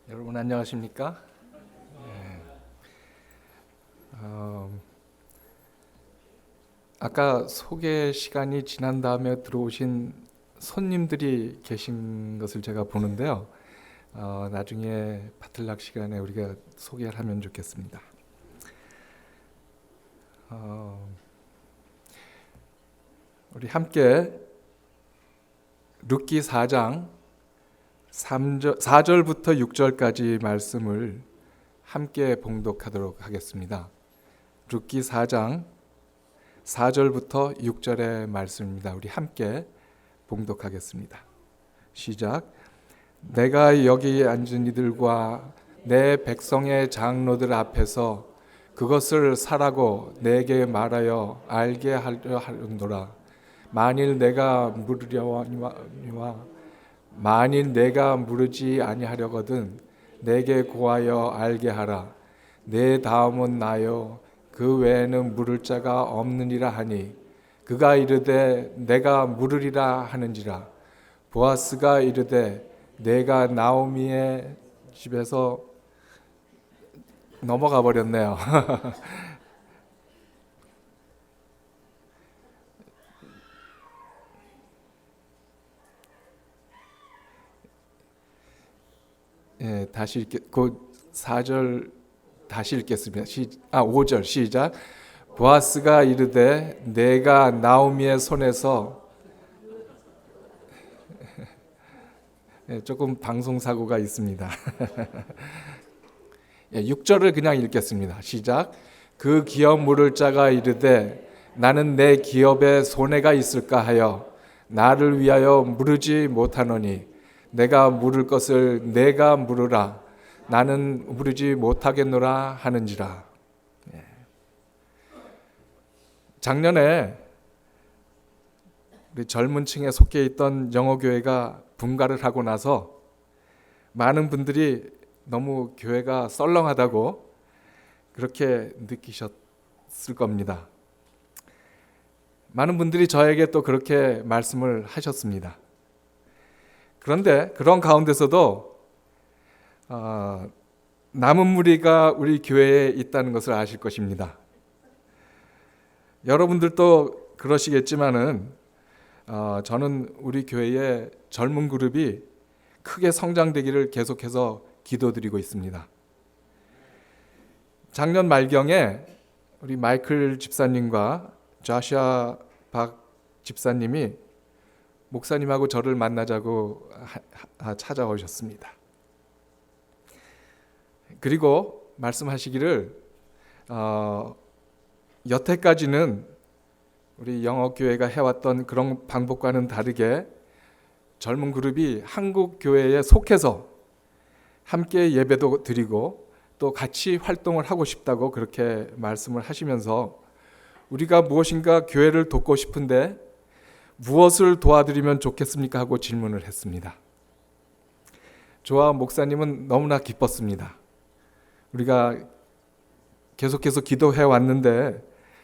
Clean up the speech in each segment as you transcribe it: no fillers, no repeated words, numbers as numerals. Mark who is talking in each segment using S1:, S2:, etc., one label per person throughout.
S1: 여러분 안녕하십니까? 네. 어, 아까 소개 시간이 지난 다음에 들어오신 손님들이 계신 것을 제가 보는데요. 나중에 파틀락 시간에 우리가 소개를 하면 좋겠습니다. 어, 우리 함께 룻기 4장 4절부터 6절까지 말씀을 함께 봉독하도록 하겠습니다. 룻기 4장 4절부터 6절의 말씀입니다. 우리 함께 봉독하겠습니다. 시작. 내가 여기 앉은 이들과 내 백성의 장로들 앞에서 그것을 사라고 내게 말하여 알게 하려 하려노라. 만일 내가 물으지 아니하려거든 내게 고하여 알게 하라. 내 다음은 나요 그 외에는 물을 자가 없느니라 하니 그가 이르되 내가 물으리라 하는지라. 보아스가 이르되 내가 나오미의 집에서 넘어가 버렸네요. 예, 다시 그 4절 다시 읽겠습니다. 5절 시작. 보아스가 이르되 내가 나오미의 손에서 조금 방송 사고가 있습니다. 6절을 그냥 읽겠습니다. 시작. 그 기업 물을 자가 이르되 나는 내 기업에 손해가 있을까 하여 나를 위하여 물으지 못하노니 내가 물을 것을 내가 물으라. 나는 물으지 못하겠노라 하는지라. 작년에 우리 젊은 층에 속해 있던 영어교회가 분가를 하고 나서 많은 분들이 너무 교회가 썰렁하다고 그렇게 느끼셨을 겁니다. 많은 분들이 저에게 또 그렇게 말씀을 하셨습니다. 그런데 그런 가운데서도 남은 무리가 우리 교회에 있다는 것을 아실 것입니다. 여러분들도 그러시겠지만은 저는 우리 교회의 젊은 그룹이 크게 성장되기를 계속해서 기도드리고 있습니다. 작년 말경에 우리 마이클 집사님과 조슈아 박 집사님이 목사님하고 저를 만나자고 찾아오셨습니다. 그리고 말씀하시기를 여태까지는 우리 영어교회가 해왔던 그런 방법과는 다르게 젊은 그룹이 한국 교회에 속해서 함께 예배도 드리고 또 같이 활동을 하고 싶다고 그렇게 말씀을 하시면서 우리가 무엇인가 교회를 돕고 싶은데 무엇을 도와드리면 좋겠습니까? 하고 질문을 했습니다. 저와 목사님은 너무나 기뻤습니다. 우리가 계속해서 기도해 왔는데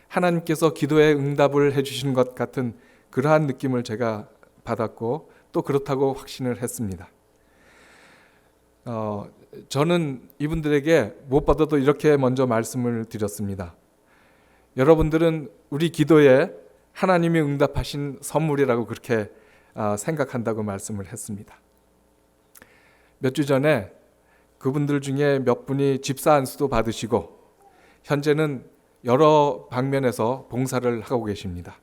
S1: 하나님께서 기도에 응답을 해주시는 것 같은 그러한 느낌을 제가 받았고 또 그렇다고 확신을 했습니다. 저는 이분들에게 무엇보다도 이렇게 먼저 말씀을 드렸습니다. 여러분들은 우리 기도에 하나님이 응답하신 선물이라고 그렇게 생각한다고 말씀을 했습니다. 몇 주 전에 그분들 중에 몇 분이 집사 안수도 받으시고 현재는 여러 방면에서 봉사를 하고 계십니다.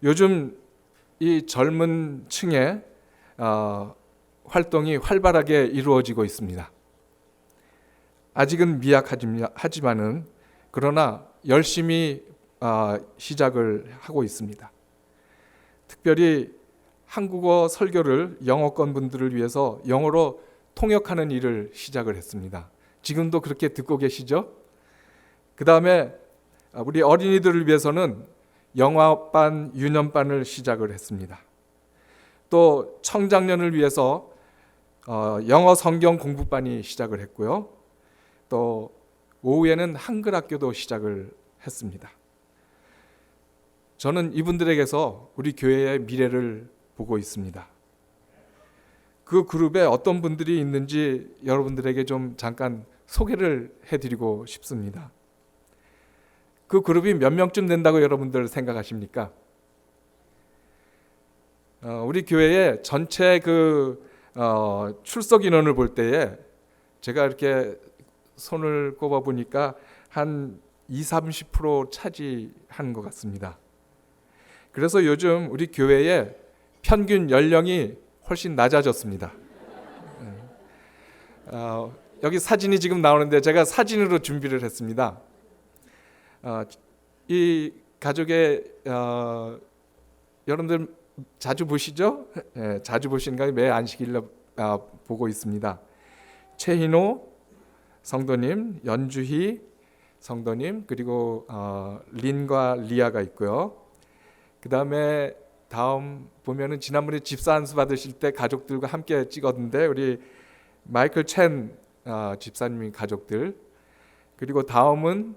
S1: 요즘 이 젊은 층의 활동이 활발하게 이루어지고 있습니다. 아직은 미약하지만은 그러나 열심히 시작을 하고 있습니다. 특별히 한국어 설교를 영어권 분들을 위해서 영어로 통역하는 일을 시작을 했습니다. 지금도 그렇게 듣고 계시죠? 그 다음에 우리 어린이들을 위해서는 영화반, 유년반을 시작을 했습니다. 또 청장년을 위해서 영어 성경 공부반이 시작을 했고요. 또 오후에는 한글 학교도 시작을 했습니다. 저는 이분들에게서 우리 교회의 미래를 보고 있습니다. 그 그룹에 어떤 분들이 있는지 여러분들에게 좀 잠깐 소개를 해드리고 싶습니다. 그 그룹이 몇 명쯤 된다고 여러분들 생각하십니까? 우리 교회의 전체 출석 인원을 볼 때에 제가 이렇게 손을 꼽아 보니까 한 20-30% 차지하는 것 같습니다. 그래서 요즘 우리 교회의 평균 연령이 훨씬 낮아졌습니다. 여기 사진이 지금 나오는데 제가 사진으로 준비를 했습니다. 이 가족의 여러분들 자주 보시죠? 자주 보시는가 매 안식일날 보고 있습니다. 최희노 성도님, 연주희 성도님, 그리고 린과 리아가 있고요. 그 다음에 다음 보면은 지난번에 집사 안수 받으실 때 가족들과 함께 찍었는데 우리 마이클 첸 집사님의 가족들, 그리고 다음은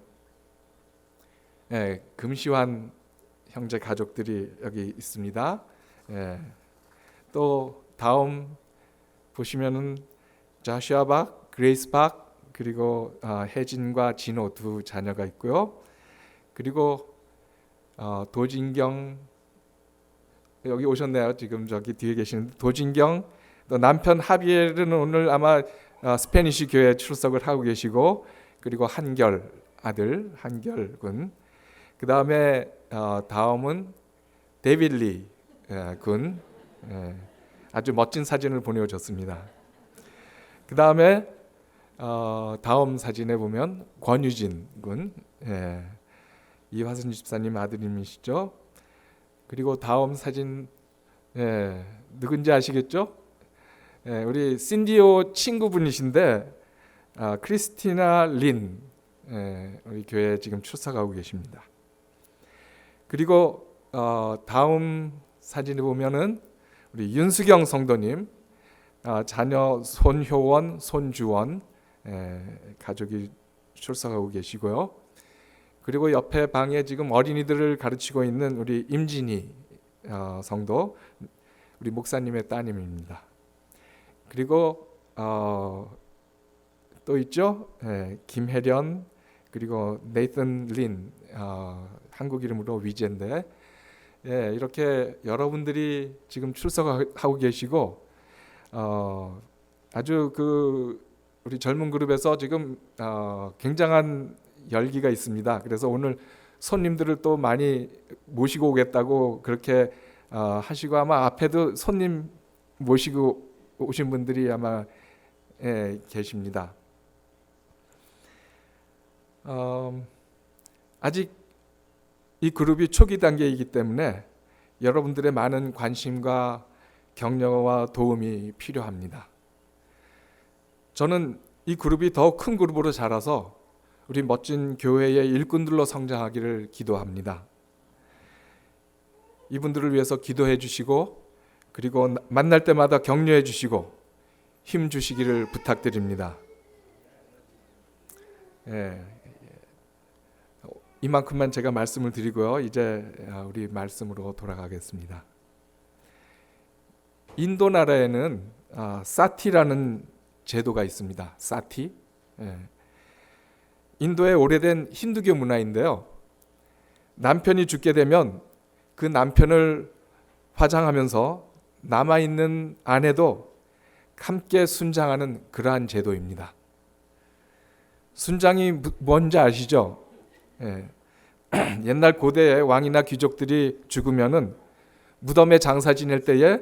S1: 금시환 형제 가족들이 여기 있습니다. 또 다음 보시면은 자시아 박, 그레이스 박, 그리고 혜진과 진호 두 자녀가 있고요. 그리고 도진경 여기 오셨네요. 지금 저기 뒤에 계시는 도진경, 또 남편 하비엘은 오늘 아마 스페니시 교회에 출석을 하고 계시고, 그리고 한결 아들 한결 군, 그 다음에 다음은 데빌리 군, 아주 멋진 사진을 보내주셨습니다. 그 다음에 다음 사진에 보면 권유진 군, 이화순 집사님 아드님이시죠. 그리고 다음 사진 누군지 아시겠죠? 우리 신디오 친구분이신데 크리스티나 린, 우리 교회에 지금 출석하고 계십니다. 그리고 다음 사진을 보면은 우리 윤수경 성도님 자녀 손효원, 손주원 가족이 출석하고 계시고요. 그리고 옆에 방에 지금 어린이들을 가르치고 있는 우리 임진희 성도, 우리 목사님의 따님입니다. 그리고 또 있죠, 김혜련, 그리고 네이슨 린, 한국 이름으로 위젠데, 이렇게 여러분들이 지금 출석하고 계시고, 아주 우리 젊은 그룹에서 지금 굉장한 열기가 있습니다. 그래서 오늘 손님들을 또 많이 모시고 오겠다고 그렇게 하시고, 아마 앞에도 손님 모시고 오신 분들이 아마 계십니다. 아직 이 그룹이 초기 단계이기 때문에 여러분들의 많은 관심과 격려와 도움이 필요합니다. 저는 이 그룹이 더 큰 그룹으로 자라서 우리 멋진 교회의 일꾼들로 성장하기를 기도합니다. 이분들을 위해서 기도해 주시고, 그리고 만날 때마다 격려해 주시고 힘 주시기를 부탁드립니다. 이만큼만 제가 말씀을 드리고요. 이제 우리 말씀으로 돌아가겠습니다. 인도 나라에는 사티라는 제도가 있습니다. 사티. 인도의 오래된 힌두교 문화인데요. 남편이 죽게 되면 그 남편을 화장하면서 남아있는 아내도 함께 순장하는 그러한 제도입니다. 순장이 뭔지 아시죠? 옛날 고대의 왕이나 귀족들이 죽으면은 무덤에 장사 지낼 때에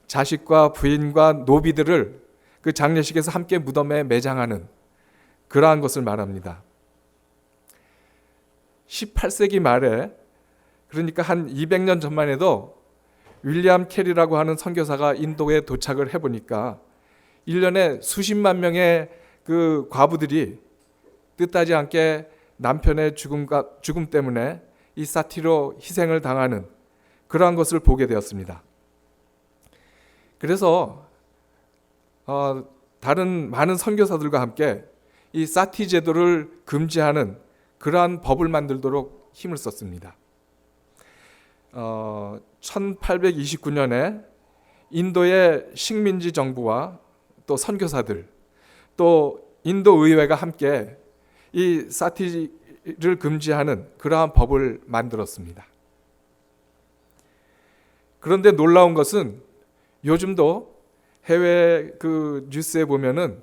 S1: 자식과 부인과 노비들을 그 장례식에서 함께 무덤에 매장하는 그러한 것을 말합니다. 18세기 말에, 그러니까 한 200년 전만 해도 윌리엄 캐리라고 하는 선교사가 인도에 도착을 해보니까 1년에 수십만 명의 그 과부들이 뜻하지 않게 남편의 죽음 때문에 이 사티로 희생을 당하는 그러한 것을 보게 되었습니다. 그래서 다른 많은 선교사들과 함께 이 사티 제도를 금지하는 그러한 법을 만들도록 힘을 썼습니다. 1829년에 인도의 식민지 정부와 또 선교사들, 또 인도 의회가 함께 이 사티를 금지하는 그러한 법을 만들었습니다. 그런데 놀라운 것은 요즘도 해외 그 뉴스에 보면은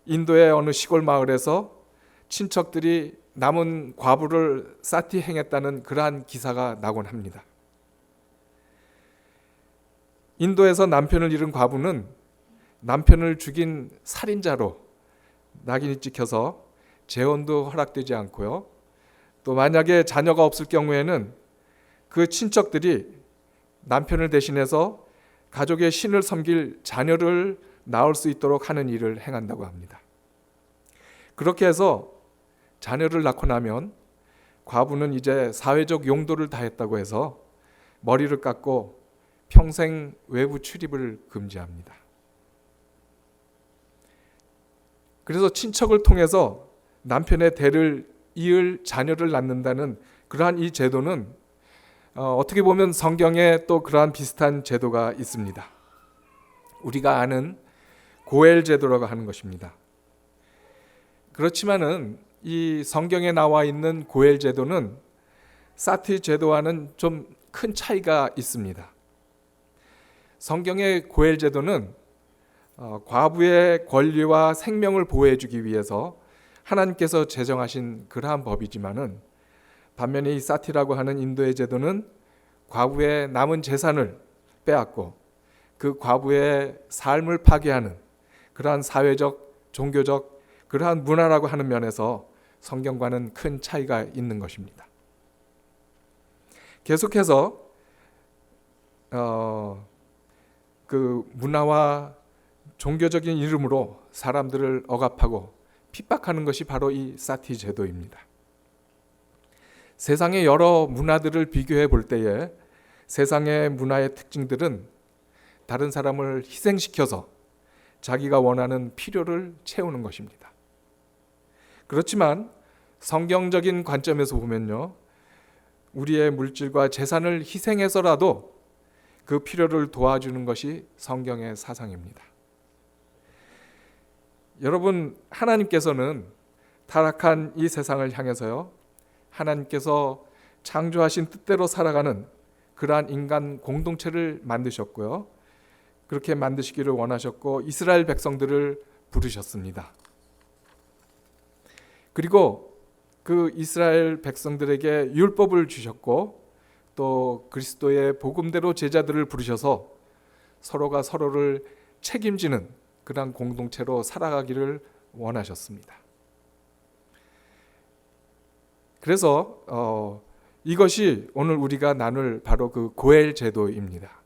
S1: 인도의 어느 시골 마을에서 친척들이 남은 과부를 사티행했다는 그러한 기사가 나곤 합니다. 인도에서 남편을 잃은 과부는 남편을 죽인 살인자로 낙인이 찍혀서 재혼도 허락되지 않고요. 또 만약에 자녀가 없을 경우에는 그 친척들이 남편을 대신해서 가족의 신을 섬길 자녀를 낳을 수 있도록 하는 일을 행한다고 합니다. 그렇게 해서 자녀를 낳고 나면 과부는 이제 사회적 용도를 다했다고 해서 머리를 깎고 평생 외부 출입을 금지합니다. 그래서 친척을 통해서 남편의 대를 이을 자녀를 낳는다는 그러한 이 제도는 어떻게 보면 성경에 또 그러한 비슷한 제도가 있습니다. 우리가 아는 고엘 제도라고 하는 것입니다. 그렇지만은 이 성경에 나와 있는 고엘 제도는 사티 제도와는 좀 큰 차이가 있습니다. 성경의 고엘 제도는 과부의 권리와 생명을 보호해 주기 위해서 하나님께서 제정하신 그러한 법이지만은 반면에 이 사티라고 하는 인도의 제도는 과부의 남은 재산을 빼앗고 그 과부의 삶을 파괴하는 그러한 사회적, 종교적 그러한 문화라고 하는 면에서 성경과는 큰 차이가 있는 것입니다. 계속해서 그 문화와 종교적인 이름으로 사람들을 억압하고 핍박하는 것이 바로 이 사티 제도입니다. 세상의 여러 문화들을 비교해 볼 때에 세상의 문화의 특징들은 다른 사람을 희생시켜서 자기가 원하는 필요를 채우는 것입니다. 그렇지만 성경적인 관점에서 보면요, 우리의 물질과 재산을 희생해서라도 그 필요를 도와주는 것이 성경의 사상입니다. 여러분, 하나님께서는 타락한 이 세상을 향해서요, 하나님께서 창조하신 뜻대로 살아가는 그러한 인간 공동체를 만드셨고요, 그렇게 만드시기를 원하셨고 이스라엘 백성들을 부르셨습니다. 그리고 그 이스라엘 백성들에게 율법을 주셨고 또 그리스도의 복음대로 제자들을 부르셔서 서로가 서로를 책임지는 그런 공동체로 살아가기를 원하셨습니다. 그래서 이것이 오늘 우리가 나눌 바로 그 고엘 제도입니다.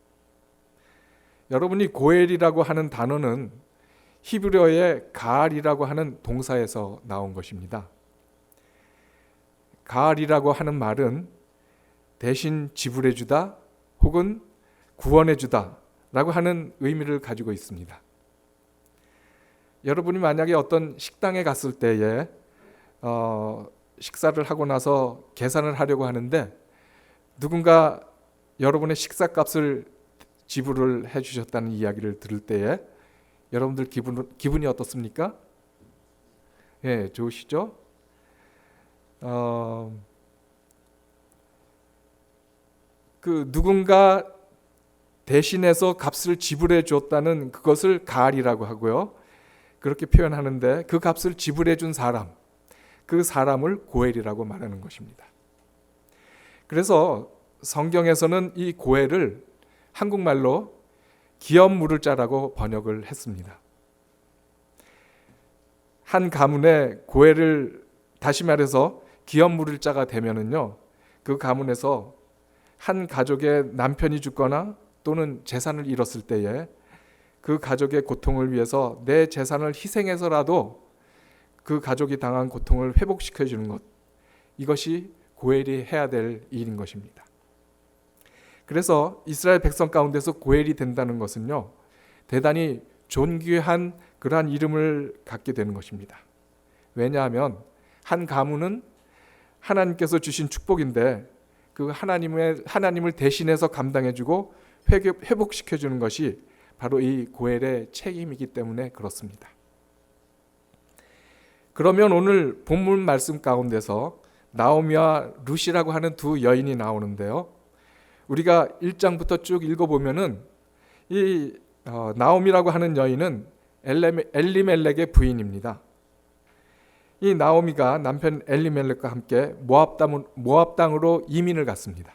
S1: 여러분이 고엘이라고 하는 단어는 히브리어의 가알이라고 하는 동사에서 나온 것입니다. 가알이라고 하는 말은 대신 지불해주다 혹은 구원해주다 라고 하는 의미를 가지고 있습니다. 여러분이 만약에 어떤 식당에 갔을 때에 식사를 하고 나서 계산을 하려고 하는데 누군가 여러분의 식사값을 지불을 해주셨다는 이야기를 들을 때에 여러분들 기분이 어떻습니까? 예, 좋으시죠? 그 누군가 대신해서 값을 지불해 줬다는 그것을 가알이라고 하고요. 그렇게 표현하는데 그 값을 지불해 준 사람, 그 사람을 고엘이라고 말하는 것입니다. 그래서 성경에서는 이 고엘을 한국말로 기업 물을 자라고 번역을 했습니다. 한 가문에 고엘을 다시 말해서 기업 물을 자가 되면은요, 그 가문에서 한 가족의 남편이 죽거나 또는 재산을 잃었을 때에 그 가족의 고통을 위해서 내 재산을 희생해서라도 그 가족이 당한 고통을 회복시켜 주는 것, 이것이 고엘이 해야 될 일인 것입니다. 그래서 이스라엘 백성 가운데서 고엘이 된다는 것은요, 대단히 존귀한 그러한 이름을 갖게 되는 것입니다. 왜냐하면 한 가문은 하나님께서 주신 축복인데 그 하나님을 대신해서 감당해주고 회복시켜 주는 것이 바로 이 고엘의 책임이기 때문에 그렇습니다. 그러면 오늘 본문 말씀 가운데서 나오미와 룻이라고 하는 두 여인이 나오는데요. 우리가 1장부터 쭉 읽어보면은 이 나오미라고 하는 여인은 엘리멜렉의 부인입니다. 이 나오미가 남편 엘리멜렉과 함께 모압 땅으로 이민을 갔습니다.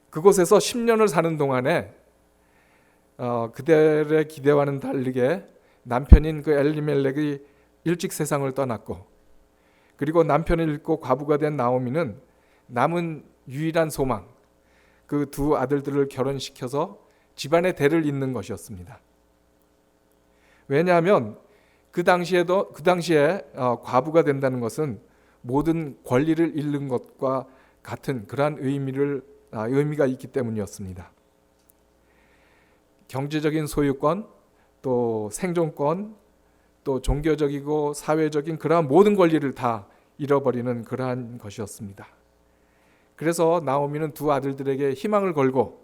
S1: 그곳에서 10년을 사는 동안에 그들의 기대와는 다르게 남편인 그 엘리멜렉이 일찍 세상을 떠났고, 그리고 남편을 잃고 과부가 된 나오미는 남은 유일한 소망, 그 두 아들들을 결혼시켜서 집안의 대를 잇는 것이었습니다. 왜냐하면 그 당시에 과부가 된다는 것은 모든 권리를 잃는 것과 같은 그러한 의미가 있기 때문이었습니다. 경제적인 소유권, 또 생존권, 또 종교적이고 사회적인 그러한 모든 권리를 다 잃어버리는 그러한 것이었습니다. 그래서 나오미는 두 아들들에게 희망을 걸고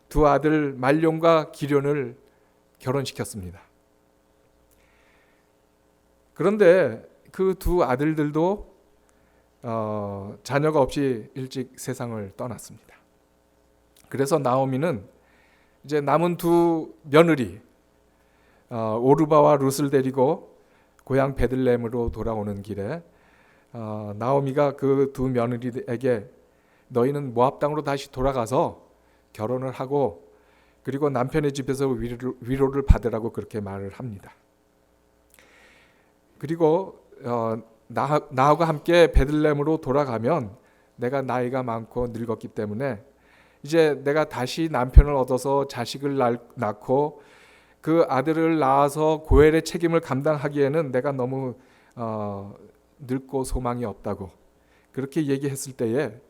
S1: 두 아들 말론과 기련을 결혼시켰습니다. 그런데 그 두 아들들도 자녀가 없이 일찍 세상을 떠났습니다. 그래서 나오미는 이제 남은 두 며느리 오르바와 룻을 데리고 고향 베들레헴으로 돌아오는 길에 나오미가 그 두 며느리에게 너희는 모압 땅으로 다시 돌아가서 결혼을 하고 그리고 남편의 집에서 위로를 받으라고 그렇게 말을 합니다. 그리고 나하고 함께 베들레헴으로 돌아가면 내가 나이가 많고 늙었기 때문에 이제 내가 다시 남편을 얻어서 자식을 낳고 그 아들을 낳아서 고엘의 책임을 감당하기에는 내가 너무 늙고 소망이 없다고 그렇게 얘기했을 때에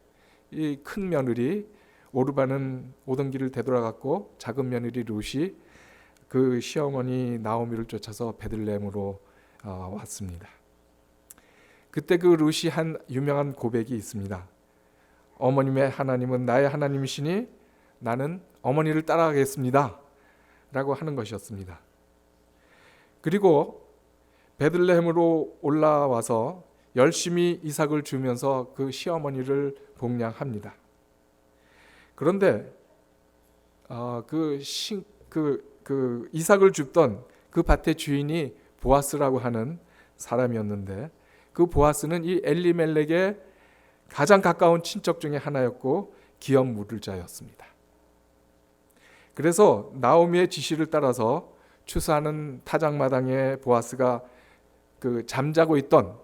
S1: 이 큰 며느리 오르바는 오던 길을 되돌아갔고 작은 며느리 룻이 그 시어머니 나오미를 쫓아서 베들레헴으로 왔습니다. 그때 그 룻이 한 유명한 고백이 있습니다. 어머님의 하나님은 나의 하나님이시니 나는 어머니를 따라가겠습니다 라고 하는 것이었습니다. 그리고 베들레헴으로 올라와서 열심히 이삭을 주면서 그 시어머니를 복량합니다. 그런데 그 이삭을 줍던 그 밭의 주인이 보아스라고 하는 사람이었는데 그 보아스는 이 엘리멜렉의 가장 가까운 친척 중에 하나였고 기업 물을 자였습니다. 그래서 나오미의 지시를 따라서 추수하는 타작마당에 보아스가 그 잠자고 있던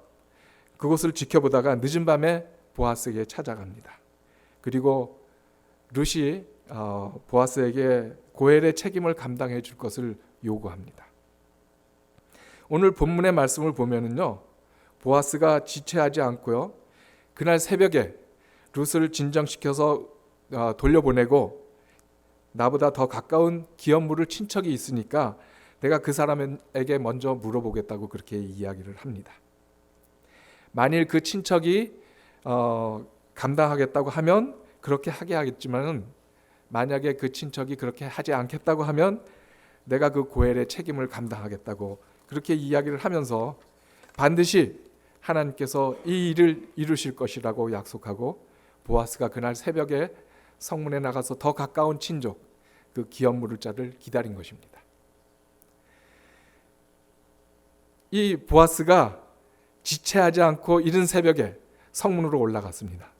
S1: 그곳을 지켜보다가 늦은 밤에 보아스에게 찾아갑니다. 그리고 룻이 보아스에게 고엘의 책임을 감당해 줄 것을 요구합니다. 오늘 본문의 말씀을 보면은요, 보아스가 지체하지 않고요, 그날 새벽에 룻을 진정시켜서 돌려보내고 나보다 더 가까운 기업 물을 친척이 있으니까 내가 그 사람에게 먼저 물어보겠다고 그렇게 이야기를 합니다. 만일 그 친척이 감당하겠다고 하면 그렇게 하게 하겠지만 만약에 그 친척이 그렇게 하지 않겠다고 하면 내가 그 고엘의 책임을 감당하겠다고 그렇게 이야기를 하면서 반드시 하나님께서 이 일을 이루실 것이라고 약속하고 보아스가 그날 새벽에 성문에 나가서 더 가까운 친족 그 기업 물을 자를 기다린 것입니다. 이 보아스가 지체하지 않고 이른 새벽에 성문으로 올라갔습니다.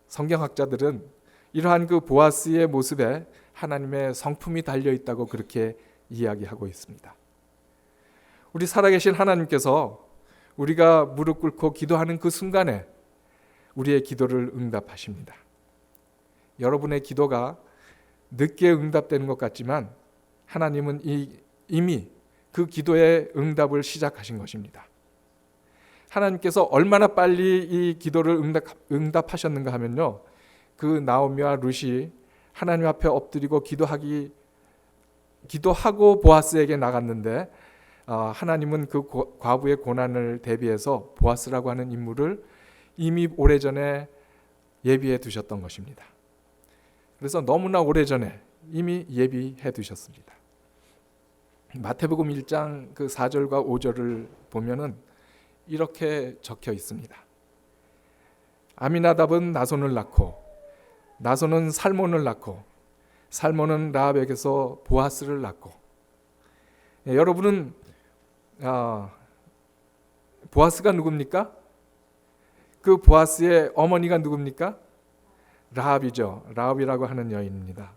S1: 성경학자들은 이러한 그 보아스의 모습에 하나님의 성품이 달려 있다고 그렇게 이야기하고 있습니다. 우리 살아계신 하나님께서 우리가 무릎 꿇고 기도하는 그 순간에 우리의 기도를 응답하십니다. 여러분의 기도가 늦게 응답되는 것 같지만 하나님은 이미 그 기도의 응답을 시작하신 것입니다. 하나님께서 얼마나 빨리 이 기도를 응답하셨는가 하면요, 그 나오미와 룻이 하나님 앞에 엎드리고 기도하고 보아스에게 나갔는데 하나님은 그 과부의 고난을 대비해서 보아스라고 하는 인물을 이미 오래전에 예비해 두셨던 것입니다. 그래서 너무나 오래전에 이미 예비해 두셨습니다. 마태복음 1장 그 4절과 5절을 보면은 이렇게 적혀 있습니다. 아미나답은 나손을 낳고 나손은 살몬을 낳고 살몬은 라합에게서 보아스를 낳고. 여러분은 보아스가 누굽니까? 그 보아스의 어머니가 누굽니까? 라합이죠. 라합이라고 하는 여인입니다.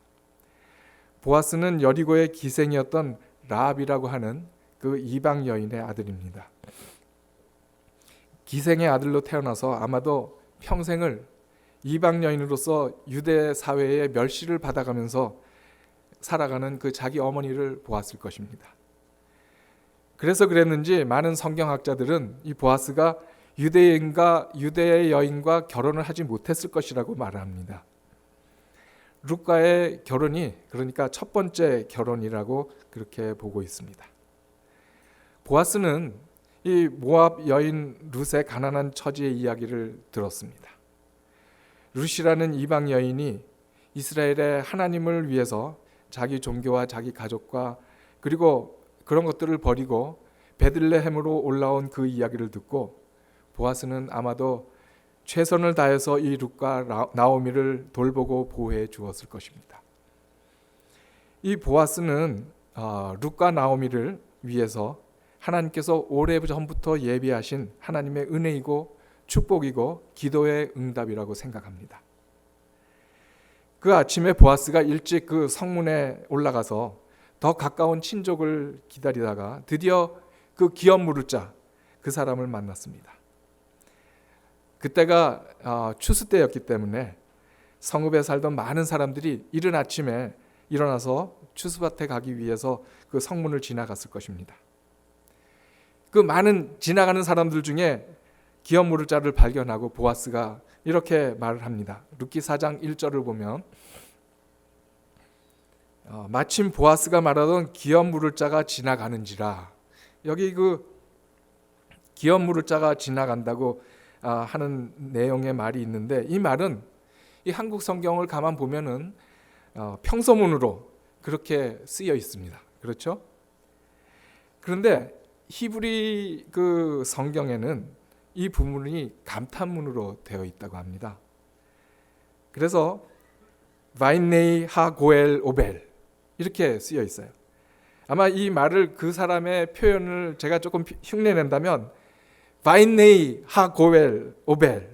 S1: 보아스는 여리고의 기생이었던 라합이라고 하는 그 이방 여인의 아들입니다. 기생의 아들로 태어나서 아마도 평생을 이방 여인으로서 유대 사회의 멸시를 받아가면서 살아가는 그 자기 어머니를 보았을 것입니다. 그래서 그랬는지 많은 성경학자들은 이 보아스가 유대의 여인과 결혼을 하지 못했을 것이라고 말합니다. 룻과의 결혼이 그러니까 첫 번째 결혼이라고 그렇게 보고 있습니다. 보아스는 이 모압 여인 룻의 가난한 처지의 이야기를 들었습니다. 룻이라는 이방 여인이 이스라엘의 하나님을 위해서 자기 종교와 자기 가족과 그리고 그런 것들을 버리고 베들레헴으로 올라온 그 이야기를 듣고 보아스는 아마도 최선을 다해서 이 룻과 나오미를 돌보고 보호해 주었을 것입니다. 이 보아스는 룻과 나오미를 위해서 하나님께서 오래전부터 예비하신 하나님의 은혜이고 축복이고 기도의 응답이라고 생각합니다. 그 아침에 보아스가 일찍 그 성문에 올라가서 더 가까운 친족을 기다리다가 드디어 그 기업 무르자 그 사람을 만났습니다. 그때가 추수 때였기 때문에 성읍에 살던 많은 사람들이 이른 아침에 일어나서 추수밭에 가기 위해서 그 성문을 지나갔을 것입니다. 그 많은 지나가는 사람들 중에 기업 무르자를 발견하고 보아스가 이렇게 말을 합니다. 룻기 4장 1절을 보면 마침 보아스가 말하던 기업 물을 자가 지나가는지라. 여기 그 기업 물을 자가 지나간다고 하는 내용의 말이 있는데 이 말은 이 한국 성경을 가만 보면은 평서문으로 그렇게 쓰여 있습니다. 그렇죠? 그런데 히브리 그 성경에는 이 부분이 감탄문으로 되어 있다고 합니다. 그래서 바인네이 하 고엘 오벨 이렇게 쓰여 있어요. 아마 이 말을 그 사람의 표현을 제가 조금 흉내낸다면 바인네이 하 고엘 오벨.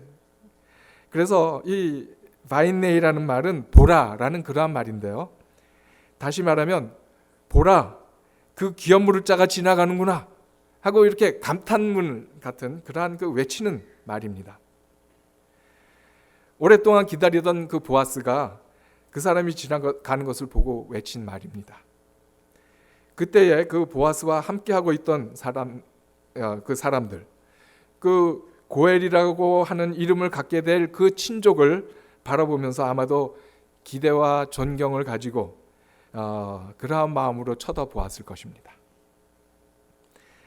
S1: 그래서 이 바인네이라는 말은 보라라는 그러한 말인데요. 다시 말하면 보라 그 기업 물을 자가 지나가는구나 하고 이렇게 감탄문 같은 그러한 그 외치는 말입니다. 오랫동안 기다리던 그 보아스가 그 사람이 지나가는 것을 보고 외친 말입니다. 그때에 그 보아스와 함께하고 있던 그 사람들, 그 고엘이라고 하는 이름을 갖게 될 그 친족을 바라보면서 아마도 기대와 존경을 가지고 그러한 마음으로 쳐다보았을 것입니다.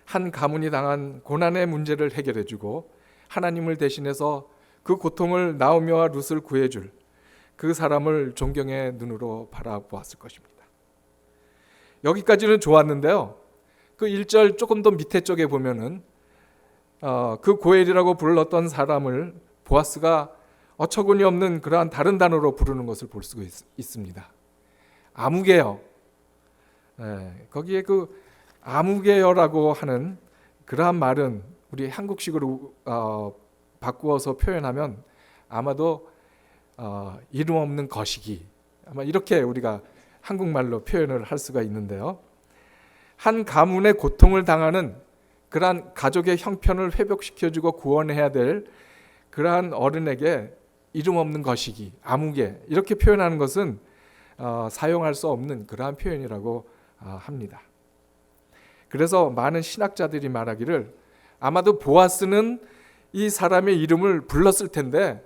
S1: 한 가문이 당한 고난의 문제를 해결해주고 하나님을 대신해서 그 고통을 나오미와 룻을 구해줄 그 사람을 존경의 눈으로 바라보았을 것입니다. 여기까지는 좋았는데요. 그 1절 조금 더 밑에 쪽에 보면은 그 고엘이라고 불렀던 사람을 보아스가 어처구니 없는 그러한 다른 단어로 부르는 것을 볼 수가 있습니다. 아무개요. 거기에 그 아무개요라고 하는 그러한 말은 우리 한국식으로 바꾸어서 표현하면 아마도 이름 없는 거시기 아마 이렇게 우리가 한국말로 표현을 할 수가 있는데요. 한 가문의 고통을 당하는 그러한 가족의 형편을 회복시켜주고 구원해야 될 그러한 어른에게 이름 없는 거시기, 아무개 이렇게 표현하는 것은 사용할 수 없는 그러한 표현이라고 합니다. 그래서 많은 신학자들이 말하기를 아마도 보아스는 이 사람의 이름을 불렀을 텐데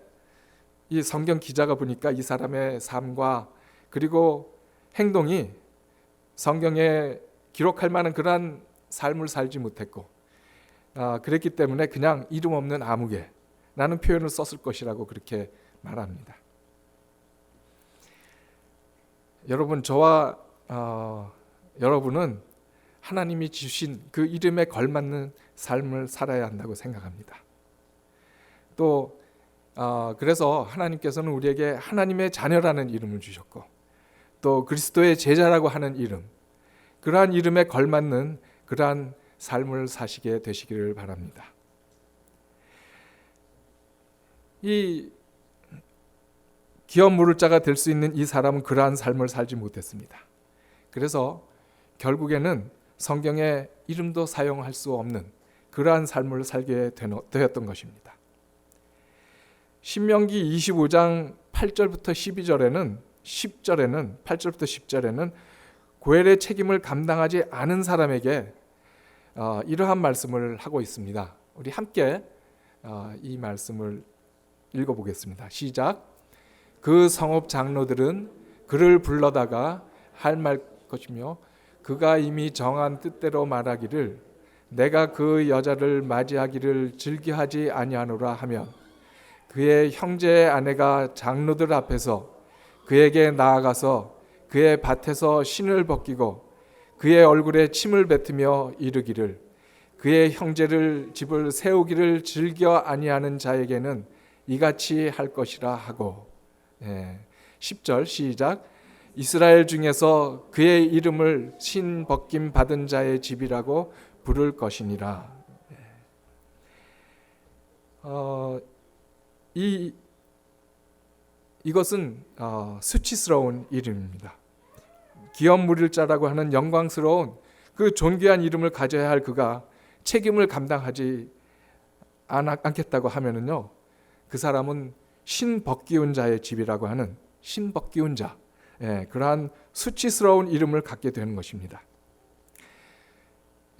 S1: 이 성경 기자가 보니까 이 사람의 삶과 그리고 행동이 성경에 기록할 만한 그러한 삶을 살지 못했고 그랬기 때문에 그냥 이름 없는 아무개라는 표현을 썼을 것이라고 그렇게 말합니다. 여러분, 저와 여러분은 하나님이 주신 그 이름에 걸맞는 삶을 살아야 한다고 생각합니다. 또 그래서 하나님께서는 우리에게 하나님의 자녀라는 이름을 주셨고, 또 그리스도의 제자라고 하는 이름, 그러한 이름에 걸맞는 그러한 삶을 사시게 되시기를 바랍니다. 이 기업 물을 자가 될 수 있는 이 사람은 그러한 삶을 살지 못했습니다. 그래서 결국에는 성경에 이름도 사용할 수 없는 그러한 삶을 살게 되었던 것입니다. 신명기 25장 8절부터 12절에는 8절부터 10절에는 고엘의 책임을 감당하지 않은 사람에게 이러한 말씀을 하고 있습니다. 우리 함께 이 말씀을 읽어보겠습니다. 시작. 그 성읍 장로들은 그를 불러다가 할 말 것이며, 그가 이미 정한 뜻대로 말하기를 내가 그 여자를 맞이하기를 즐겨하지 아니하노라 하면, 그의 형제의 아내가 장로들 앞에서 그에게 나아가서 그의 밭에서 신을 벗기고 그의 얼굴에 침을 뱉으며 이르기를 그의 형제를 집을 세우기를 즐겨 아니하는 자에게는 이같이 할 것이라 하고. 10절 시작. 이스라엘 중에서 그의 이름을 신 벗김 받은 자의 집이라고 부를 것이니라. 이것은 수치스러운 이름입니다. 기업 물일 자라고 하는 영광스러운 그 존귀한 이름을 가져야 할 그가 책임을 감당하지 않겠다고 하면은요, 그 사람은 신 벗기운 자의 집이라고 하는 신 벗기운 자, 그러한 수치스러운 이름을 갖게 되는 것입니다.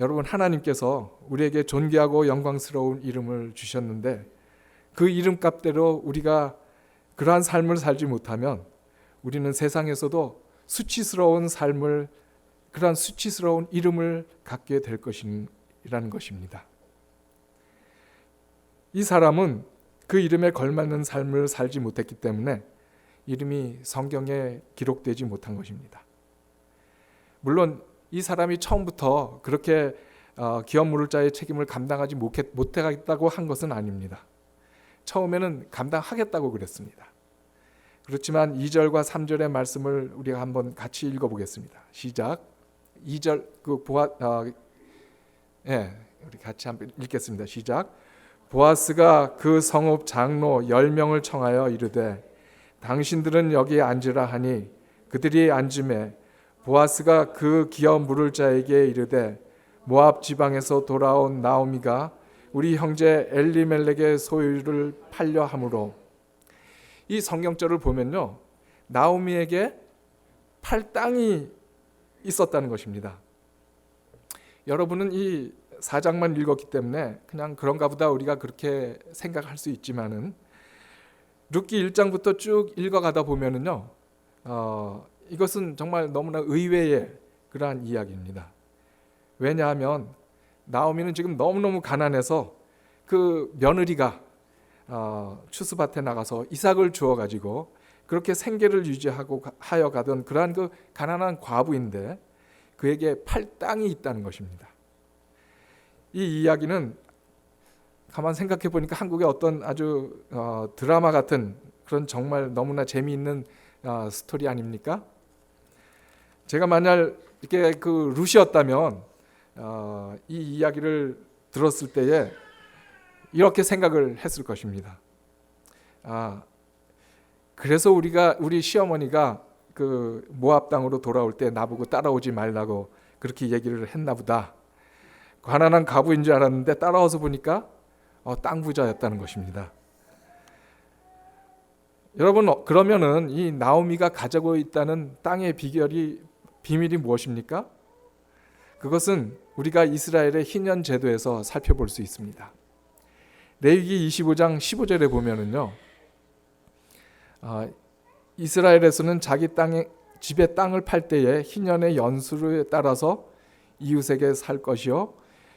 S1: 여러분, 하나님께서 우리에게 존귀하고 영광스러운 이름을 주셨는데 그 이름값대로 우리가 그러한 삶을 살지 못하면 우리는 세상에서도 수치스러운 삶을, 그러한 수치스러운 이름을 갖게 될 것이라는 것입니다. 이 사람은 그 이름에 걸맞는 삶을 살지 못했기 때문에 이름이 성경에 기록되지 못한 것입니다. 물론 이 사람이 처음부터 그렇게 기업 물을 자의 책임을 감당하지 못하겠다고 한 것은 아닙니다. 처음에는 감당하겠다고 그랬습니다. 그렇지만 2절과 3절의 말씀을 우리가 한번 같이 읽어보겠습니다. 시작. 2절 우리 같이 한번 읽겠습니다. 시작. 보아스가 그 성읍 장로 10명을 청하여 이르되 당신들은 여기 앉으라 하니 그들이 앉음에 보아스가 그 기업 물을 자에게 이르되 모압 지방에서 돌아온 나오미가 우리 형제 엘리멜렉의 소유를 팔려 함으로. 이 성경절을 보면요, 나오미에게 팔 땅이 있었다는 것입니다. 여러분은 이 4장만 읽었기 때문에 그냥 그런가 보다 우리가 그렇게 생각할 수 있지만은 룻기 1장부터 쭉 읽어가다 보면은요, 이것은 정말 너무나 의외의 그러한 이야기입니다. 왜냐하면 나오미는 지금 너무너무 가난해서 그 며느리가 추수밭에 나가서 이삭을 주어가지고 그렇게 생계를 유지하고 하여 가던 그러한 그 가난한 과부인데 그에게 팔 땅이 있다는 것입니다. 이 이야기는 가만 생각해 보니까 한국의 어떤 아주 드라마 같은 그런 정말 너무나 재미있는 스토리 아닙니까? 제가 만약 이렇게 그 룻이었다면 이 이야기를 들었을 때에 이렇게 생각을 했을 것입니다. 그래서 우리 시어머니가 그 모압 땅으로 돌아올 때 나보고 따라오지 말라고 그렇게 얘기를 했나 보다. 가난한 과부인 줄 알았는데 따라와서 보니까 땅 부자였다는 것입니다. 여러분, 그러면은 이 나오미가 가지고 있다는 땅의 비밀이 무엇입니까? 그것은 우리가 이스라엘의 희년 제도에서 살펴볼 수 있습니다. 레위기 25장 15절에 보면은요, 이스라엘에서는 자기 집의 땅을 팔 때에 희년의 연수에 따라서 이웃에게 살 것이요,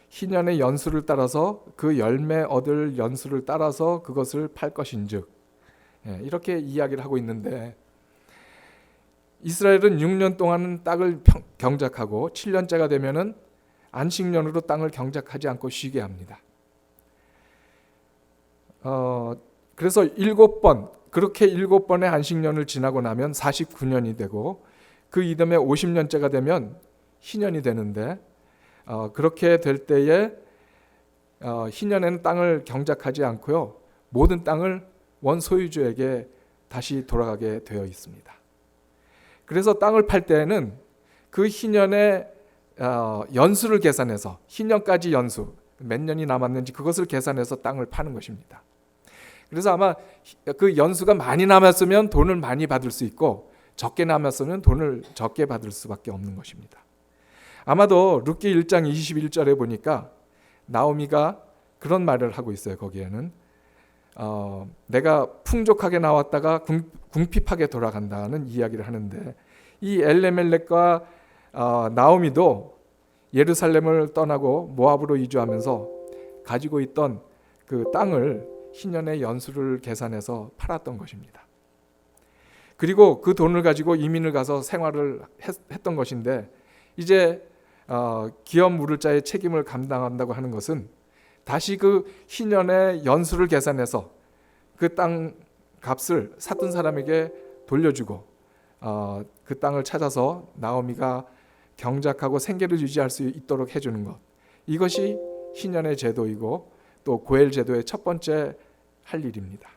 S1: 희년의 연수를 따라서 그 열매 얻을 연수를 따라서 그것을 팔 것인즉, 이렇게 이야기를 하고 있는데 이스라엘은 6년 동안은 땅을 경작하고 7년째가 되면은 안식년으로 땅을 경작하지 않고 쉬게 합니다. 그래서 7번, 그렇게 7번의 안식년을 지나고 나면 49년이 되고 그 이듬해 50년째가 되면 희년이 되는데, 그렇게 될 때에 희년에는 땅을 경작하지 않고요, 모든 땅을 원소유주에게 다시 돌아가게 되어 있습니다. 그래서 땅을 팔 때에는 그 희년의 연수를 계산해서, 희년까지 연수 몇 년이 남았는지 그것을 계산해서 땅을 파는 것입니다. 그래서 아마 그 연수가 많이 남았으면 돈을 많이 받을 수 있고 적게 남았으면 돈을 적게 받을 수밖에 없는 것입니다. 아마도 룻기 1장 21절에 보니까 나오미가 그런 말을 하고 있어요. 거기에는 내가 풍족하게 나왔다가 궁핍하게 돌아간다는 이야기를 하는데, 이 엘레멜렉과 나오미도 예루살렘을 떠나고 모압으로 이주하면서 가지고 있던 그 땅을 희년의 연수를 계산해서 팔았던 것입니다. 그리고 그 돈을 가지고 이민을 가서 생활을 했던 것인데, 이제 기업 물을 자의 책임을 감당한다고 하는 것은 다시 그 희년의 연수를 계산해서 그 땅 값을 샀던 사람에게 돌려주고 그 땅을 찾아서 나오미가 경작하고 생계를 유지할 수 있도록 해주는 것, 이것이 희년의 제도이고 또 고엘 제도의 첫 번째 할 일입니다.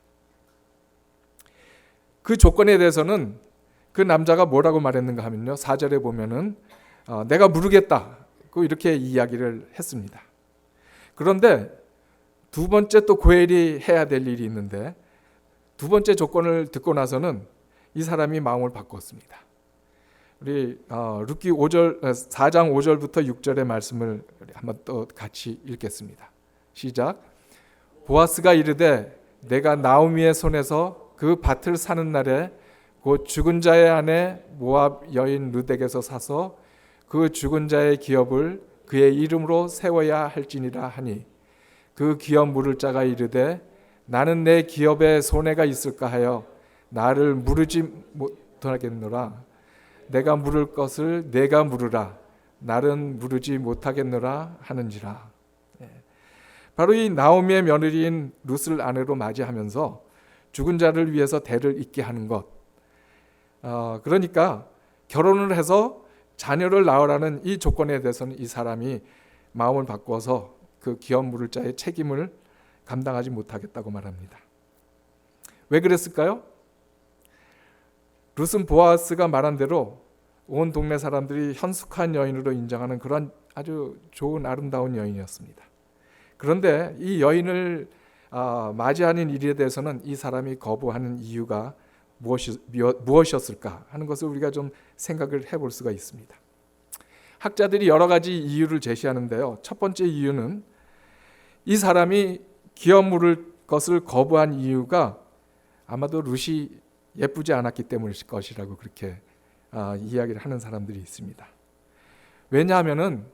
S1: 그 조건에 대해서는 그 남자가 뭐라고 말했는가 하면요, 4절에 보면은 내가 물으겠다 이렇게 이야기를 했습니다. 그런데 두 번째 또 고엘이 해야 될 일이 있는데, 두 번째 조건을 듣고 나서는 이 사람이 마음을 바꿨습니다. 우리 룻기 4장 5절부터 6절의 말씀을 한번 또 같이 읽겠습니다. 시작. 보아스가 이르되 내가 나오미의 손에서 그 밭을 사는 날에 곧 죽은 자의 아내 모압 여인 르덱에서 사서 그 죽은 자의 기업을 그의 이름으로 세워야 할지니라 하니, 그 기업 물을 자가 이르되 나는 내 기업에 손해가 있을까 하여 나를 물으지 못하겠노라. 내가 물을 것을 내가 물으라. 나는 물으지 못하겠노라 하는지라. 바로 이 나오미의 며느리인 룻을 아내로 맞이하면서 죽은 자를 위해서 대를 잇게 하는 것. 그러니까 결혼을 해서 자녀를 낳으라는 이 조건에 대해서는 이 사람이 마음을 바꿔서 그 기업 물을 자의 책임을 감당하지 못하겠다고 말합니다. 왜 그랬을까요? 룻은 보아스가 말한 대로 온 동네 사람들이 현숙한 여인으로 인정하는 그런 아주 좋은 아름다운 여인이었습니다. 그런데 이 여인을 맞이하는 일에 대해서는 이 사람이 거부하는 이유가 무엇이었을까 하는 것을 우리가 좀 생각을 해볼 수가 있습니다. 학자들이 여러 가지 이유를 제시하는데요, 첫 번째 이유는 이 사람이 기업 물을 것을 거부한 이유가 아마도 룻이 예쁘지 않았기 때문일 것이라고 그렇게 이야기를 하는 사람들이 있습니다. 왜냐하면은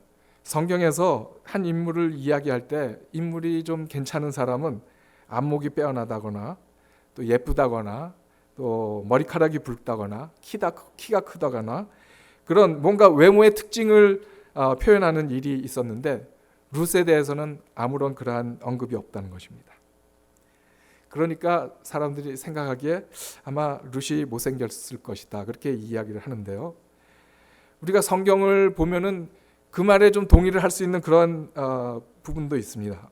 S1: 성경에서 한 인물을 이야기할 때 인물이 좀 괜찮은 사람은 안목이 빼어나다거나 또 예쁘다거나 또 머리카락이 붉다거나 키가 크다거나 그런 뭔가 외모의 특징을 표현하는 일이 있었는데, 룻에 대해서는 아무런 그러한 언급이 없다는 것입니다. 그러니까 사람들이 생각하기에 아마 룻이 못생겼을 것이다 그렇게 이야기를 하는데요, 우리가 성경을 보면은 그 말에 좀 동의를 할 수 있는 그런 부분도 있습니다.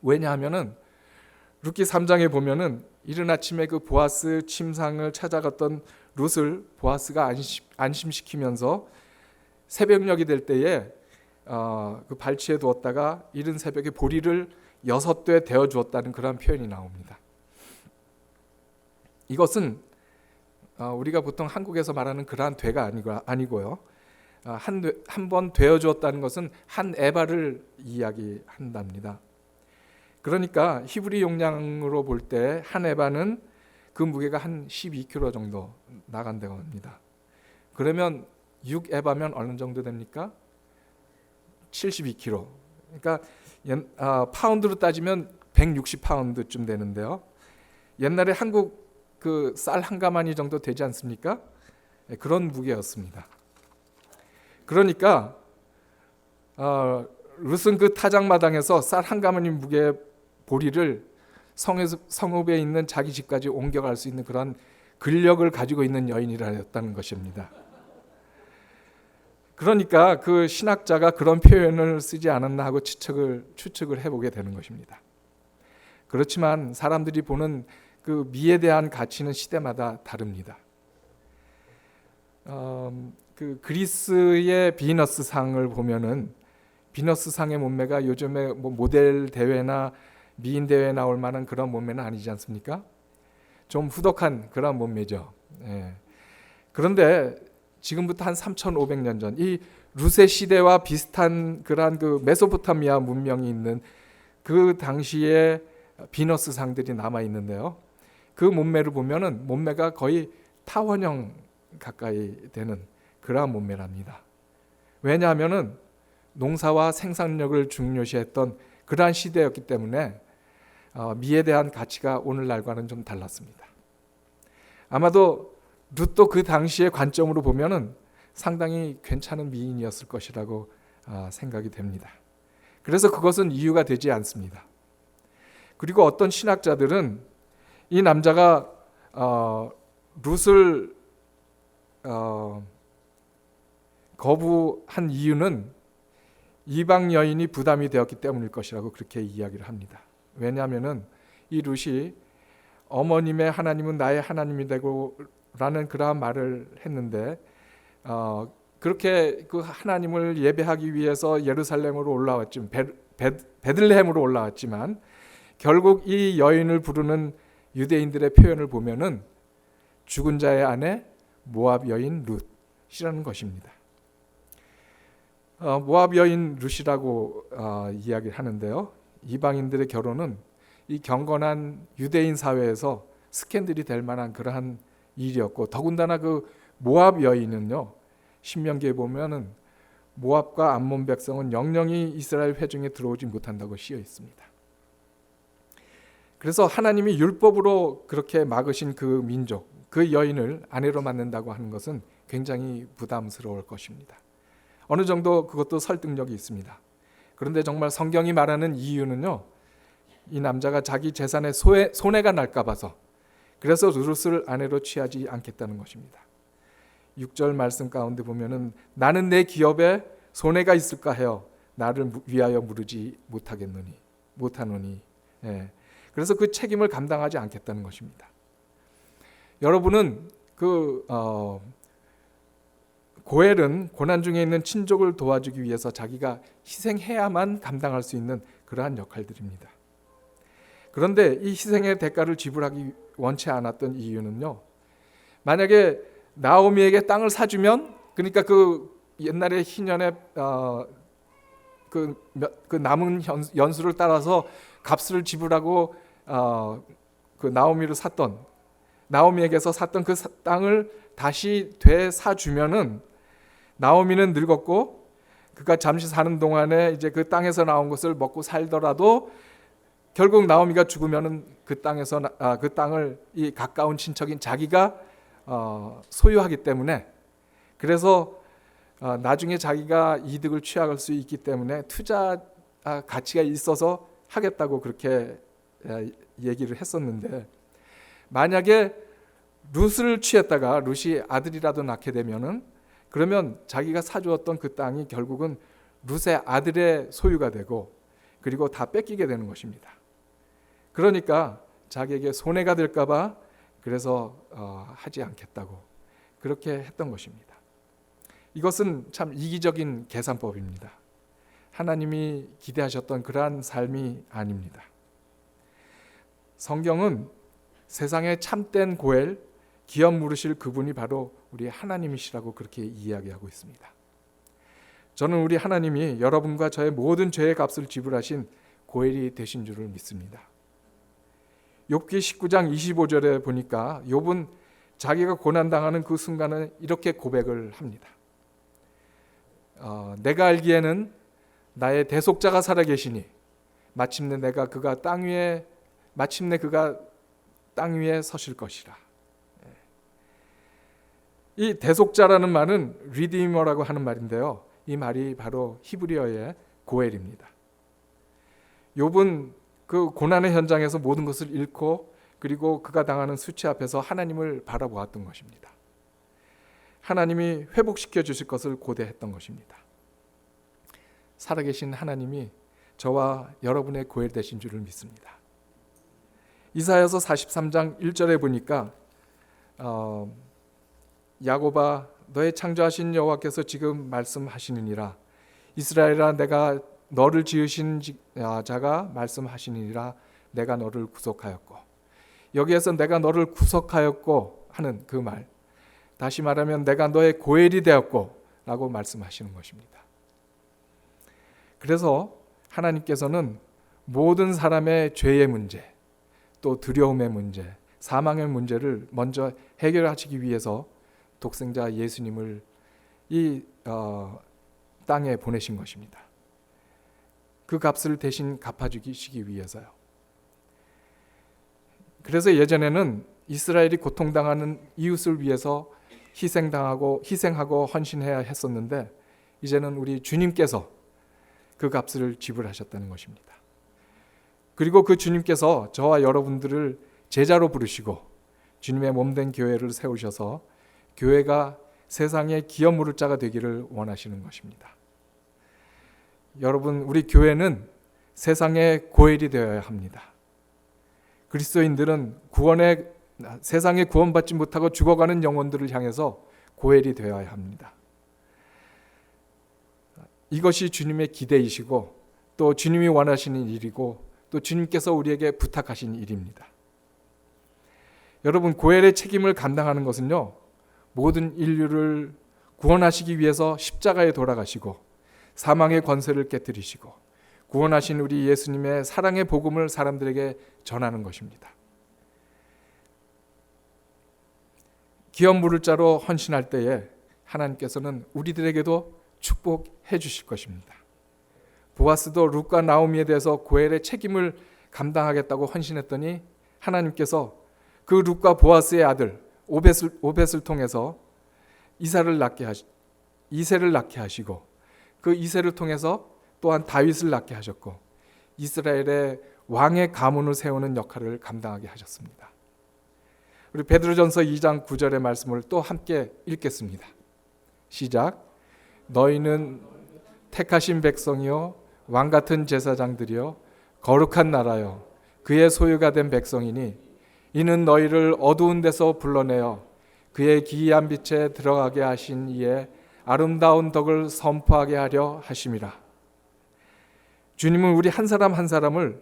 S1: 왜냐하면은 룻기 3장에 보면은 이른 아침에 그 보아스 침상을 찾아갔던 룻을 보아스가 안심시키면서 새벽녘이 될 때에 그 발치에 두었다가 이른 새벽에 보리를 6대 데워 주었다는 그런 표현이 나옵니다. 이것은 우리가 보통 한국에서 말하는 그러한 되가 아니고요, 한 번 되어 주었다는 것은 한 에바를 이야기한답니다. 그러니까 히브리 용량으로 볼 때 한 에바는 그 무게가 한 12kg 정도 나간다고 합니다. 그러면 6에바면 어느 정도 됩니까? 72kg. 그러니까 파운드로 따지면 160파운드쯤 되는데요. 옛날에 한국 그 쌀 한 가마니 정도 되지 않습니까? 그런 무게였습니다. 그러니까 룻은 그 타작마당에서 쌀 한 가마니 무게의 보리를 성읍에 있는 자기 집까지 옮겨갈 수 있는 그런 근력을 가지고 있는 여인이라였다는 것입니다. 그러니까 그 신학자가 그런 표현을 쓰지 않았나 하고 추측을 해보게 되는 것입니다. 그렇지만 사람들이 보는 그 미에 대한 가치는 시대마다 다릅니다. 그 그리스의 비너스상을 보면은 비너스상의 몸매가 요즘에 뭐 모델 대회나 미인 대회에 나올 만한 그런 몸매는 아니지 않습니까? 좀 후덕한 그런 몸매죠. 예. 그런데 지금부터 한 3,500년 전 이 루세 시대와 비슷한 그러한 그 메소포타미아 문명이 있는 그 당시에 비너스 상들이 남아 있는데요. 그 몸매를 보면은 몸매가 거의 타원형 가까이 되는 그러한 몸매랍니다. 왜냐하면은 농사와 생산력을 중요시했던 그러한 시대였기 때문에 미에 대한 가치가 오늘날과는 좀 달랐습니다. 아마도 룻도 그 당시의 관점으로 보면은 상당히 괜찮은 미인이었을 것이라고 생각이 됩니다. 그래서 그것은 이유가 되지 않습니다. 그리고 어떤 신학자들은 이 남자가 룻을 거부한 이유는 이방 여인이 부담이 되었기 때문일 것이라고 그렇게 이야기를 합니다. 왜냐하면은 이 룻이 어머님의 하나님은 나의 하나님이 되고 라는 그러한 말을 했는데 그렇게 그 하나님을 예배하기 위해서 예루살렘으로 올라왔지만 베들레헴으로 올라왔지만 결국 이 여인을 부르는 유대인들의 표현을 보면은 죽은 자의 아내 모압 여인 룻이라는 것입니다. 모압 여인 룻이라고 이야기를 하는데요. 이방인들의 결혼은 이 경건한 유대인 사회에서 스캔들이 될 만한 그러한 일이었고, 더군다나 그 모압 여인은요, 신명기에 보면은 모압과 암몬 백성은 영영이 이스라엘 회중에 들어오지 못한다고 씌어 있습니다. 그래서 하나님이 율법으로 그렇게 막으신 그 민족, 그 여인을 아내로 만든다고 하는 것은 굉장히 부담스러울 것입니다. 어느 정도 그것도 설득력이 있습니다. 그런데 정말 성경이 말하는 이유는요, 이 남자가 자기 재산에 손해가 날까 봐서, 그래서 룻을 아내로 취하지 않겠다는 것입니다. 6절 말씀 가운데 보면은 나는 내 기업에 손해가 있을까 하여 나를 위하여 물으지 못하노니. 예. 그래서 그 책임을 감당하지 않겠다는 것입니다. 여러분은 고엘은 고난 중에 있는 친족을 도와주기 위해서 자기가 희생해야만 감당할 수 있는 그러한 역할들입니다. 그런데 이 희생의 대가를 지불하기 원치 않았던 이유는요, 만약에 나오미에게 땅을 사주면, 그러니까 그 옛날에 희년에 그 남은 연수를 따라서 값을 지불하고 그 나오미에게서 샀던 그 땅을 다시 되사주면은 나오미는 늙었고 그가 잠시 사는 동안에 이제 그 땅에서 나온 것을 먹고 살더라도 결국 나오미가 죽으면은 그 땅을 이 가까운 친척인 자기가 소유하기 때문에, 그래서 나중에 자기가 이득을 취할 수 있기 때문에 투자 가치가 있어서 하겠다고 그렇게 얘기를 했었는데, 만약에 룻을 취했다가 룻이 아들이라도 낳게 되면은, 그러면 자기가 사주었던 그 땅이 결국은 룻의 아들의 소유가 되고 그리고 다 뺏기게 되는 것입니다. 그러니까 자기에게 손해가 될까 봐 그래서 하지 않겠다고 그렇게 했던 것입니다. 이것은 참 이기적인 계산법입니다. 하나님이 기대하셨던 그러한 삶이 아닙니다. 성경은 세상의 참된 고엘, 기업 물으실 그분이 바로 우리 하나님이시라고 그렇게 이야기하고 있습니다. 저는 우리 하나님이 여러분과 저의 모든 죄의 값을 지불하신 고엘이 되신 줄을 믿습니다. 욥기 19장 25절에 보니까 욥은 자기가 고난당하는 그 순간은 이렇게 고백을 합니다. 내가 알기에는 나의 대속자가 살아계시니 마침내 그가 땅 위에 서실 것이라. 이 대속자라는 말은 리디머라고 하는 말인데요. 이 말이 바로 히브리어의 고엘입니다. 욥은 그 고난의 현장에서 모든 것을 잃고 그리고 그가 당하는 수치 앞에서 하나님을 바라보았던 것입니다. 하나님이 회복시켜 주실 것을 고대했던 것입니다. 살아계신 하나님이 저와 여러분의 고엘 되신 줄을 믿습니다. 이사야서 43장 1절에 보니까 야곱아 너의 창조하신 여호와께서 지금 말씀하시느니라 이스라엘아 내가 너를 지으신 자가 말씀하시느니라 내가 너를 구속하였고 여기에서 내가 너를 구속하였고 하는 그 말 다시 말하면 내가 너의 고엘이 되었고 라고 말씀하시는 것입니다. 그래서 하나님께서는 모든 사람의 죄의 문제 또 두려움의 문제 사망의 문제를 먼저 해결하시기 위해서 독생자 예수님을 이 땅에 보내신 것입니다. 그 값을 대신 갚아주시기 위해서요. 그래서 예전에는 이스라엘이 고통당하는 이웃을 위해서 희생하고 헌신해야 했었는데 이제는 우리 주님께서 그 값을 지불하셨다는 것입니다. 그리고 그 주님께서 저와 여러분들을 제자로 부르시고 주님의 몸된 교회를 세우셔서 교회가 세상의 기업 물을 자가 되기를 원하시는 것입니다. 여러분, 우리 교회는 세상의 고엘이 되어야 합니다. 그리스도인들은 세상에 구원받지 못하고 죽어가는 영혼들을 향해서 고엘이 되어야 합니다. 이것이 주님의 기대이시고 또 주님이 원하시는 일이고 또 주님께서 우리에게 부탁하신 일입니다. 여러분, 고엘의 책임을 감당하는 것은요, 모든 인류를 구원하시기 위해서 십자가에 돌아가시고 사망의 권세를 깨뜨리시고 구원하신 우리 예수님의 사랑의 복음을 사람들에게 전하는 것입니다. 기업 물을 자로 헌신할 때에 하나님께서는 우리들에게도 축복해 주실 것입니다. 보아스도 룻과 나오미에 대해서 고엘의 책임을 감당하겠다고 헌신했더니 하나님께서 그 룻과 보아스의 아들 오벳을 통해서 이세를 낳게 하시고 그 이세를 통해서 또한 다윗을 낳게 하셨고 이스라엘의 왕의 가문을 세우는 역할을 감당하게 하셨습니다. 우리 베드로전서 2장 9절의 말씀을 또 함께 읽겠습니다. 시작. 너희는 택하신 백성이요 왕같은 제사장들이요 거룩한 나라요 그의 소유가 된 백성이니 이는 너희를 어두운 데서 불러내어 그의 기이한 빛에 들어가게 하신 이의 아름다운 덕을 선포하게 하려 하심이라. 주님은 우리 한 사람 한 사람을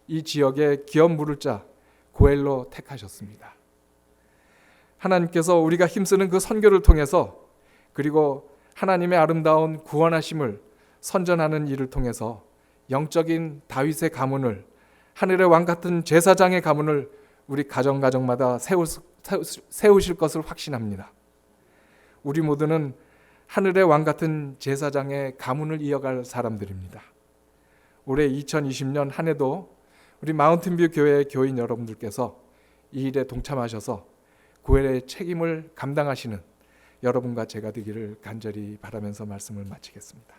S1: 이 지역의 기업 물을 자 고엘로 택하셨습니다. 하나님께서 우리가 힘쓰는 그 선교를 통해서 그리고 하나님의 아름다운 구원하심을 선전하는 일을 통해서 영적인 다윗의 가문을 하늘의 왕 같은 제사장의 가문을 우리 가정마다 세우실 것을 확신합니다. 우리 모두는 하늘의 왕 같은 제사장의 가문을 이어갈 사람들입니다. 올해 2020년 한 해도 우리 마운틴뷰 교회의 교인 여러분들께서 이 일에 동참하셔서 고엘의 책임을 감당하시는 여러분과 제가 되기를 간절히 바라면서 말씀을 마치겠습니다.